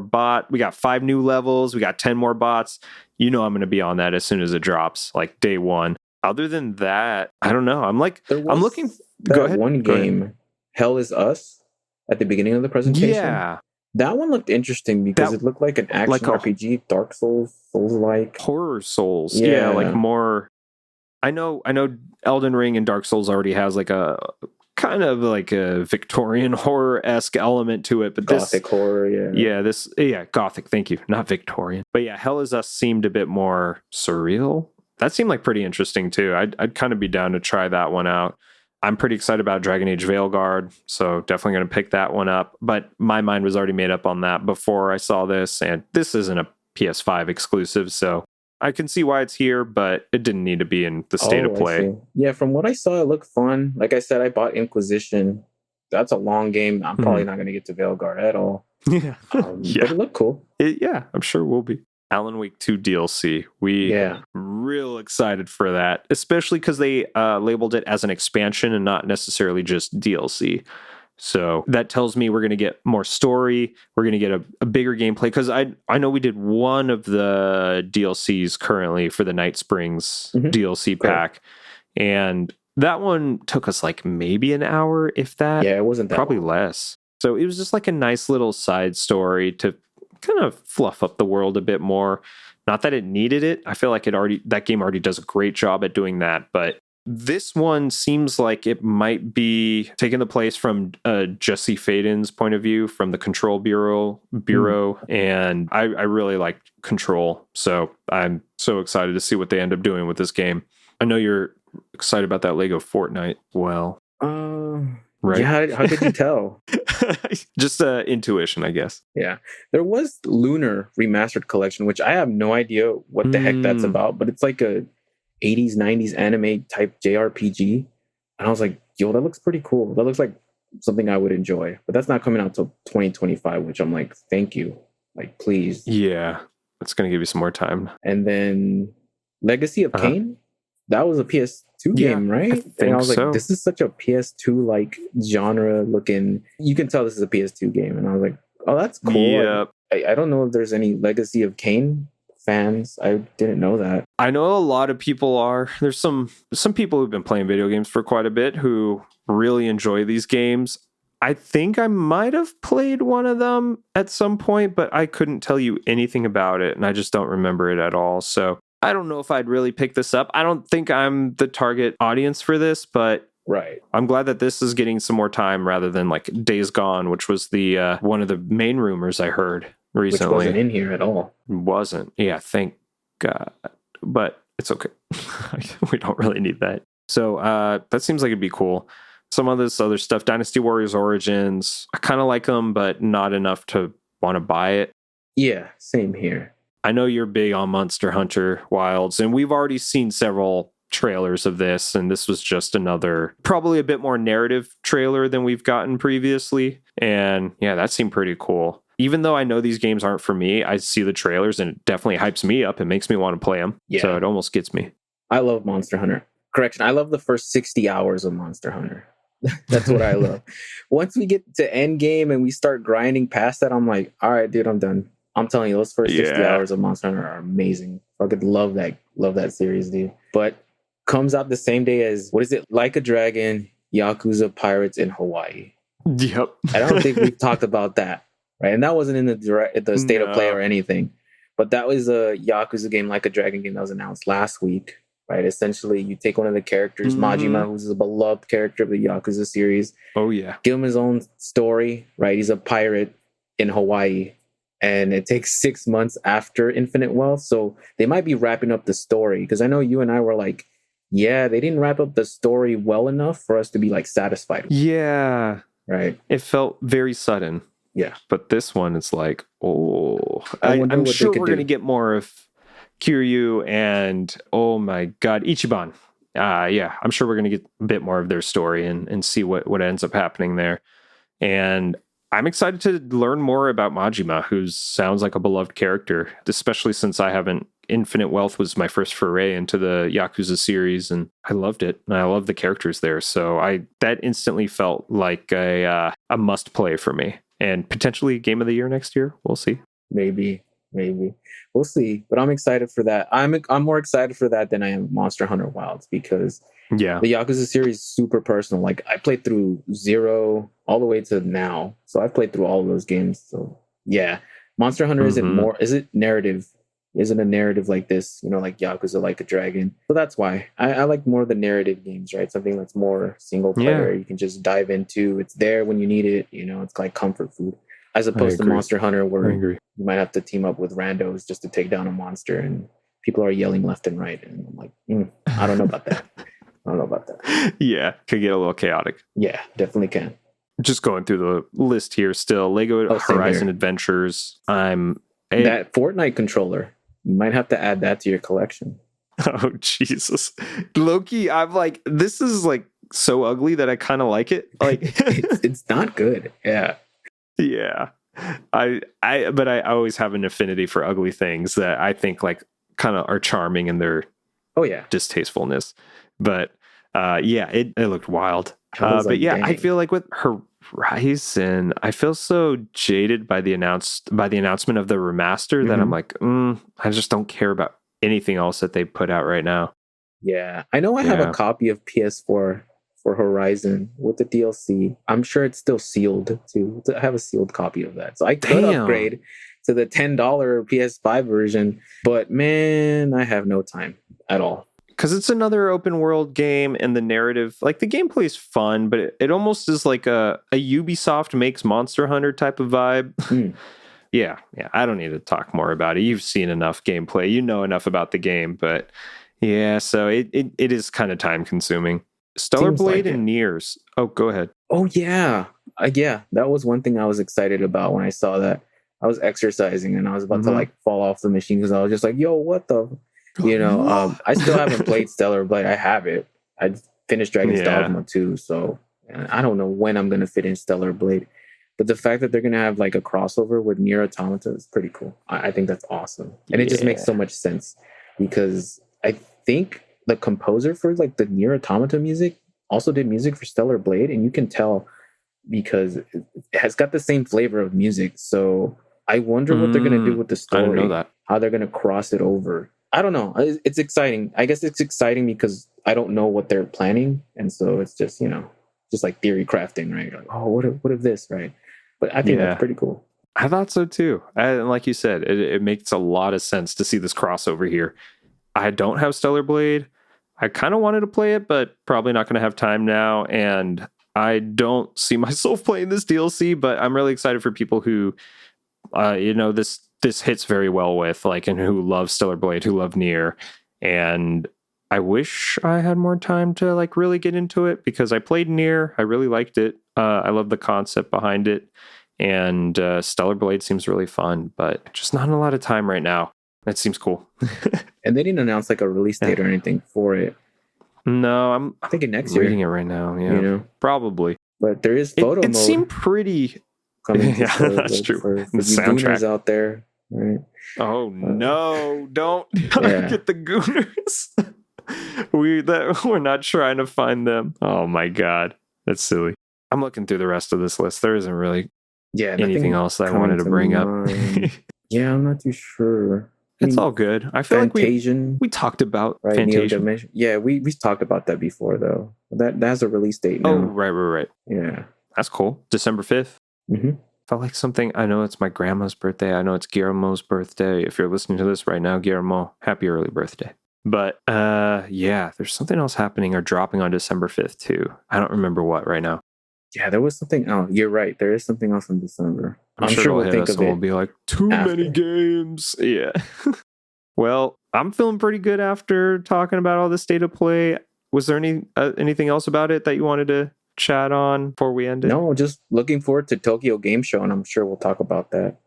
We got 5 new levels. We got 10 more bots. You know I'm going to be on that as soon as it drops, like day one. Other than that, I don't know. I'm looking. Go ahead. One game, Hell Is Us, at the beginning of the presentation. Yeah. That one looked interesting because it looked like an action RPG, Dark Souls-like. Horror Souls. Yeah, like more. I know Elden Ring and Dark Souls already has like a kind of like a Victorian horror-esque element to it, but Gothic horror, Gothic, thank you, not Victorian. But yeah, Hell Is Us seemed a bit more surreal. That seemed like pretty interesting too. I'd kind of be down to try that one out. I'm pretty excited about Dragon Age Veilguard, so definitely going to pick that one up. But my mind was already made up on that before I saw this, and this isn't a PS5 exclusive, so I can see why it's here, but it didn't need to be in the state of play. Yeah, from what I saw, it looked fun. Like I said, I bought Inquisition. That's a long game. I'm probably not going to get to Veilguard at all. Yeah. But it looked cool. I'm sure we'll be. Alan Wake 2 DLC. Real excited for that, especially because they labeled it as an expansion and not necessarily just DLC. So that tells me we're going to get more story. We're going to get a bigger gameplay, because I know we did one of the DLCs currently for the Night Springs DLC pack, and that one took us like maybe an hour, if that. Yeah, it wasn't that probably long. Less. So it was just like a nice little side story to kind of fluff up the world a bit more. Not that it needed it. I feel like that game already does a great job at doing that, but this one seems like it might be taking the place from Jesse Faden's point of view from the Control Bureau, and I really like Control, so I'm so excited to see what they end up doing with this game. I know you're excited about that Lego Fortnite. Well, right? Yeah, how could you tell? Just intuition, I guess. Yeah, there was Lunar Remastered Collection, which I have no idea what the heck that's about, but it's like a 80s, 90s anime type JRPG. And I was like, yo, that looks pretty cool. That looks like something I would enjoy. But that's not coming out till 2025, which I'm like, thank you. Like, please. Yeah, it's going to give you some more time. And then Legacy of Kain, that was a PS2 game, right? And I was like, this is such a PS2 like genre looking. You can tell this is a PS2 game. And I was like, oh, that's cool. Yeah. I don't know if there's any Legacy of Kain fans. I didn't know that. I know a lot of people are. There's some people who've been playing video games for quite a bit who really enjoy these games. I think I might have played one of them at some point, but I couldn't tell you anything about it, and I just don't remember it at all. So I don't know if I'd really pick this up. I don't think I'm the target audience for this, but I'm glad that this is getting some more time rather than like Days Gone, which was the one of the main rumors I heard recently. Which wasn't in here at all. Wasn't. Yeah, thank God. But it's okay. We don't really need that. So that seems like it'd be cool. Some of this other stuff, Dynasty Warriors Origins, I kind of like them, but not enough to want to buy it. Yeah, same here. I know you're big on Monster Hunter Wilds, and we've already seen several trailers of this, and this was just another, probably a bit more narrative trailer than we've gotten previously. And yeah, that seemed pretty cool. Even though I know these games aren't for me, I see the trailers and it definitely hypes me up and makes me want to play them. Yeah. So it almost gets me. I love Monster Hunter. Correction, I love the first 60 hours of Monster Hunter. That's what I love. Once we get to end game and we start grinding past that, I'm like, all right, dude, I'm done. I'm telling you, those first 60 hours of Monster Hunter are amazing. I could love that series, dude. But comes out the same day as, what is it? Like a Dragon, Yakuza Pirates in Hawaii. Yep. I don't think we've talked about that, right? And that wasn't in the state of play or anything. But that was a Yakuza game, like a Dragon game, that was announced last week, right? Essentially, you take one of the characters, Majima, who's a beloved character of the Yakuza series. Oh, yeah. Give him his own story, right? He's a pirate in Hawaii, and it takes 6 months after Infinite Wealth. So they might be wrapping up the story, because I know you and I were like, yeah, they didn't wrap up the story well enough for us to be like satisfied. Yeah. Right. It felt very sudden. Yeah. But this one is like, I'm sure we're going to get more of Kiryu and, oh my God, Ichiban. Yeah, I'm sure we're going to get a bit more of their story and see what ends up happening there. And I'm excited to learn more about Majima, who sounds like a beloved character, especially since Infinite Wealth was my first foray into the Yakuza series, and I loved it. And I love the characters there. So that instantly felt like a must play for me, and potentially game of the year next year. We'll see. Maybe we'll see. But I'm excited for that. I'm more excited for that than I am Monster Hunter Wilds, because the Yakuza series is super personal. Like, I played through 0 all the way to now, so I've played through all of those games. So yeah, Monster Hunter is it narrative? Isn't a narrative like this, like Yakuza Like a Dragon. So that's why I like more of the narrative games, right? Something that's more single player. You can just dive into. It's there when you need it. It's like comfort food, as opposed to Monster Hunter, where you might have to team up with randos just to take down a monster, and people are yelling left and right. And I'm like, I don't know about that. Yeah, could get a little chaotic. Yeah, definitely can. Just going through the list here still. Lego Horizon Adventures. That Fortnite controller. You might have to add that to your collection. Oh, Jesus. Loki, I'm like, this is like so ugly that I kind of like it. Like it's not good. Yeah. Yeah. But I always have an affinity for ugly things that I think like kind of are charming in their distastefulness. But it looked wild. But yeah, dang. I feel like with Horizon, I feel so jaded by the announcement of the remaster that I'm like, I just don't care about anything else that they put out right now. Yeah, I know I have a copy of PS4 for Horizon with the DLC. I'm sure it's still sealed too. I have a sealed copy of that, so I could upgrade to the $10 PS5 version. But man, I have no time at all. Because it's another open world game, and the narrative, like the gameplay is fun, but it almost is like a Ubisoft makes Monster Hunter type of vibe. Yeah. I don't need to talk more about it. You've seen enough gameplay. You know enough about the game, but yeah, so it is kind of time consuming. Stellar Blade and Niers. Oh, go ahead. Oh, yeah. That was one thing I was excited about when I saw that. I was exercising and I was about to like fall off the machine because I was just like, yo, what the... I still haven't played Stellar Blade. I have it. I finished Dragon's Dogma 2, so I don't know when I'm going to fit in Stellar Blade. But the fact that they're going to have like a crossover with Nier Automata is pretty cool. I think that's awesome. And it just makes so much sense, because I think the composer for like the Nier Automata music also did music for Stellar Blade, and you can tell because it has got the same flavor of music. So I wonder what they're going to do with the story. I didn't know that. How they're going to cross it over. I don't know. It's exciting. I guess it's exciting because I don't know what they're planning. And so it's just, just like theory crafting, right? Like, oh, what if this, right? But I think that's pretty cool. I thought so too. And like you said, it makes a lot of sense to see this crossover here. I don't have Stellar Blade. I kind of wanted to play it, but probably not going to have time now. And I don't see myself playing this DLC, but I'm really excited for people who, this hits very well with, like, and who love Stellar Blade, who love Nier. And I wish I had more time to like really get into it, because I played Nier. I really liked it. I love the concept behind it. And Stellar Blade seems really fun, but just not a lot of time right now. That seems cool. And they didn't announce like a release date or anything for it. No, I'm thinking next year. Reading it right now. Yeah, probably. But there is photo mode. It seemed pretty. Yeah, that's true. For the soundtrack out there. Right. Oh no! Don't get the Gooners. We're not trying to find them. Oh my god, that's silly. I'm looking through the rest of this list. There isn't really anything else that I wanted to bring up. Yeah, I'm not too sure. It's all good. I feel like we talked about Fantasia. Yeah, we talked about that before though. That has a release date now. Oh, right. Yeah, that's cool. December 5th. Mm-hmm. Felt like something. I know it's my grandma's birthday. I know it's Guillermo's birthday. If you're listening to this right now, Guillermo, happy early birthday. But yeah, there's something else happening or dropping on December 5th too. I don't remember what right now. Yeah, there was something. Oh, you're right. There is something else in December. I'm sure we'll think of it. We'll be like, too many games. Yeah. Well, I'm feeling pretty good after talking about all the state of play. Was there anything else about it that you wanted to chat on before we end it? No, just looking forward to Tokyo Game Show, and I'm sure we'll talk about that.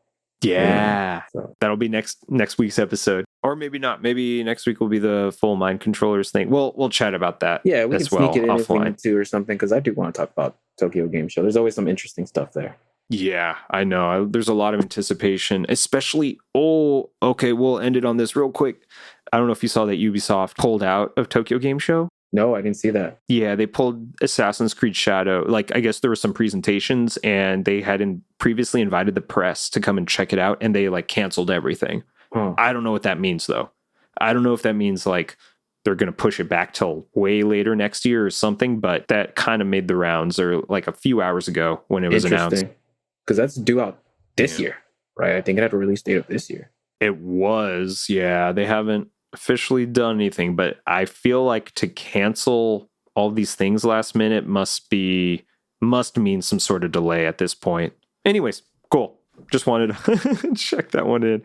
Yeah. So that'll be next week's episode. Or maybe not. Maybe next week will be the full mind controllers thing. We'll chat about that. Yeah, we can sneak it in offline too or something, because I do want to talk about Tokyo Game Show. There's always some interesting stuff there. Yeah, I know. There's a lot of anticipation, especially, okay, we'll end it on this real quick. I don't know if you saw that Ubisoft pulled out of Tokyo Game Show. No, I didn't see that. Yeah, they pulled Assassin's Creed Shadow. Like, I guess there were some presentations and they hadn't previously invited the press to come and check it out, and they like canceled everything. I don't know what that means though. I don't know if that means like they're going to push it back till way later next year or something, but that kind of made the rounds, or like a few hours ago when it was announced. Because that's due out this year, right? I think it had a release date of this year. It was, yeah. They haven't officially done anything, but I feel like to cancel all these things last minute must mean some sort of delay at this point. Anyways, cool. Just wanted to check that one in.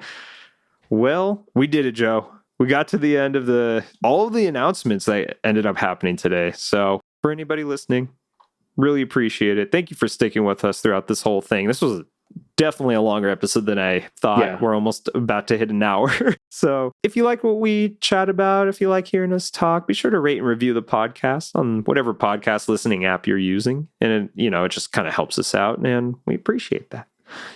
Well, we did it, Joe. We got to the end of all of the announcements that ended up happening today. So for anybody listening, really appreciate it. Thank you for sticking with us throughout this whole thing. This was definitely a longer episode than I thought. Yeah. We're almost about to hit an hour. So if you like what we chat about, if you like hearing us talk, be sure to rate and review the podcast on whatever podcast listening app you're using. And it just kind of helps us out, and we appreciate that.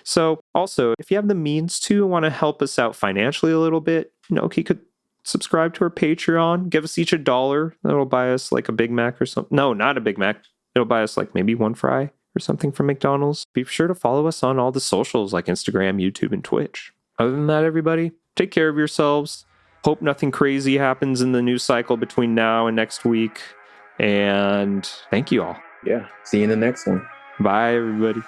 So also, if you have the means to want to help us out financially a little bit, you could subscribe to our Patreon, give us each $1. That'll buy us like a Big Mac or something. No, not a Big Mac. It'll buy us like maybe one fry or something from McDonald's. Be sure to follow us on all the socials like Instagram, YouTube, and Twitch. Other than that, everybody, take care of yourselves. Hope nothing crazy happens in the news cycle between now and next week. And thank you all. Yeah. See you in the next one. Bye, everybody.